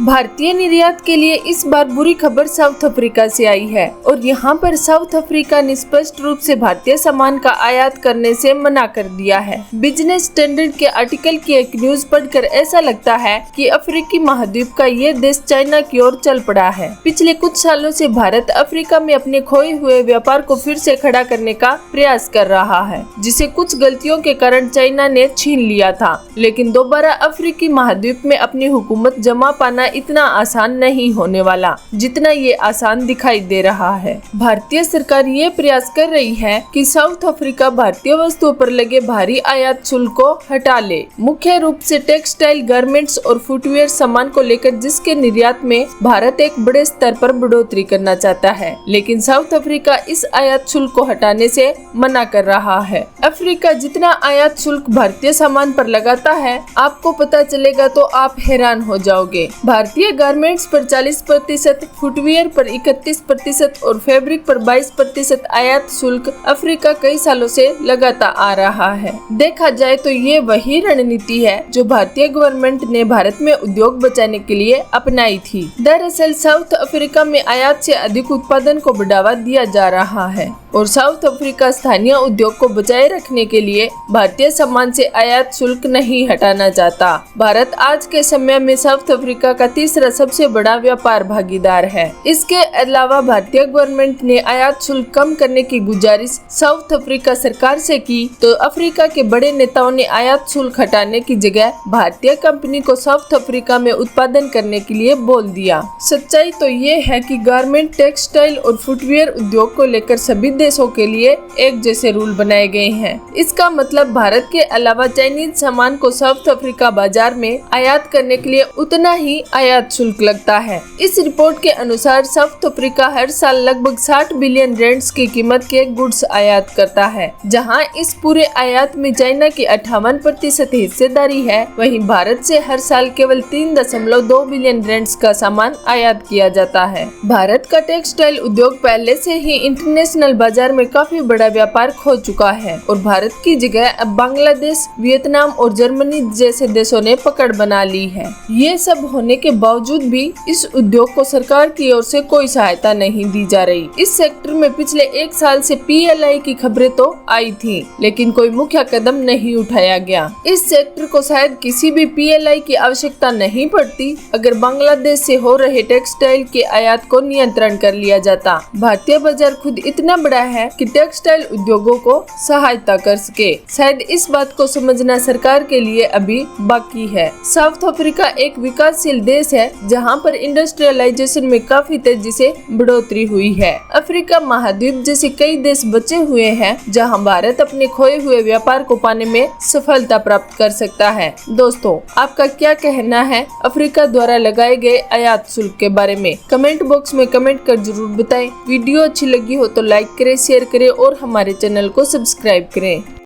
भारतीय निर्यात के लिए इस बार बुरी खबर साउथ अफ्रीका से आई है और यहाँ पर साउथ अफ्रीका ने स्पष्ट रूप से भारतीय सामान का आयात करने से मना कर दिया है। बिजनेस स्टैंडर्ड के आर्टिकल की एक न्यूज पढ़कर ऐसा लगता है कि अफ्रीकी महाद्वीप का ये देश चाइना की ओर चल पड़ा है। पिछले कुछ सालों से भारत अफ्रीका में अपने खोए हुए व्यापार को फिर से खड़ा करने का प्रयास कर रहा है, जिसे कुछ गलतियों के कारण चाइना ने छीन लिया था। लेकिन दोबारा अफ्रीकी महाद्वीप में अपनी हुकूमत जमा पाना इतना आसान नहीं होने वाला जितना ये आसान दिखाई दे रहा है। भारतीय सरकार ये प्रयास कर रही है कि साउथ अफ्रीका भारतीय वस्तुओं पर लगे भारी आयात शुल्क को हटा ले, मुख्य रूप से टेक्सटाइल, गारमेंट्स और फुटवेयर सामान को लेकर, जिसके निर्यात में भारत एक बड़े स्तर पर बढ़ोतरी करना चाहता है। लेकिन साउथ अफ्रीका इस आयात शुल्क को हटाने से मना कर रहा है। अफ्रीका जितना आयात शुल्क भारतीय सामान पर लगाता है, आपको पता चलेगा तो आप हैरान हो जाओगे। भारतीय गारमेंट्स पर 40%, फुटवियर पर 31% और फैब्रिक पर 22% आयात शुल्क अफ्रीका कई सालों से लगाता आ रहा है। देखा जाए तो ये वही रणनीति है जो भारतीय गवर्नमेंट ने भारत में उद्योग बचाने के लिए अपनाई थी। दरअसल साउथ अफ्रीका में आयात से अधिक उत्पादन को बढ़ावा दिया जा रहा है और साउथ अफ्रीका स्थानीय उद्योग को बचाए रखने के लिए भारतीय सामान से आयात शुल्क नहीं हटाना चाहता। भारत आज के समय में साउथ अफ्रीका का तीसरा सबसे बड़ा व्यापार भागीदार है। इसके अलावा भारतीय गवर्नमेंट ने आयात शुल्क कम करने की गुजारिश साउथ अफ्रीका सरकार से की तो अफ्रीका के बड़े नेताओं ने आयात शुल्क हटाने की जगह भारतीय कंपनी को साउथ अफ्रीका में उत्पादन करने के लिए बोल दिया। सच्चाई तो ये है कि गारमेंट, टेक्सटाइल और फुटवियर उद्योग को लेकर सभी देशों के लिए एक जैसे रूल बनाए गए हैं। इसका मतलब भारत के अलावा चाइनीज सामान को साउथ अफ्रीका बाजार में आयात करने के लिए उतना ही आयात शुल्क लगता है। इस रिपोर्ट के अनुसार साउथ अफ्रीका हर साल लगभग 60 बिलियन रैंड्स की कीमत के गुड्स आयात करता है। जहां इस पूरे आयात में चाइना की 58% हिस्सेदारी है, वहीं भारत से हर साल केवल 3.2 बिलियन रैंड्स का सामान आयात किया जाता है। भारत का टेक्सटाइल उद्योग पहले से ही इंटरनेशनल बाजार में काफी बड़ा व्यापार खो चुका है और भारत की जगह अब बांग्लादेश, वियतनाम और जर्मनी जैसे देशों ने पकड़ बना ली है। ये सब होने के बावजूद भी इस उद्योग को सरकार की ओर से कोई सहायता नहीं दी जा रही। इस सेक्टर में पिछले एक साल से PLI की खबरें तो आई थी, लेकिन कोई मुख्य कदम नहीं उठाया गया। इस सेक्टर को शायद किसी भी PLI की आवश्यकता नहीं पड़ती अगर बांग्लादेश से हो रहे टेक्सटाइल के आयात को नियंत्रण कर लिया जाता। भारतीय बाजार खुद इतना बड़ा है कि टेक्सटाइल उद्योगों को सहायता कर सके। शायद इस बात को समझना सरकार के लिए अभी बाकी है। साउथ अफ्रीका एक विकासशील देश है जहां पर इंडस्ट्रियलाइजेशन में काफी तेजी से बढ़ोतरी हुई है। अफ्रीका महाद्वीप जैसे कई देश बचे हुए हैं जहां भारत अपने खोए हुए व्यापार को पाने में सफलता प्राप्त कर सकता है। दोस्तों, आपका क्या कहना है अफ्रीका द्वारा लगाए गए आयात शुल्क के बारे में? कमेंट बॉक्स में कमेंट कर जरूर बताएं। वीडियो अच्छी लगी हो तो लाइक करें, शेयर करें और हमारे चैनल को सब्सक्राइब करें।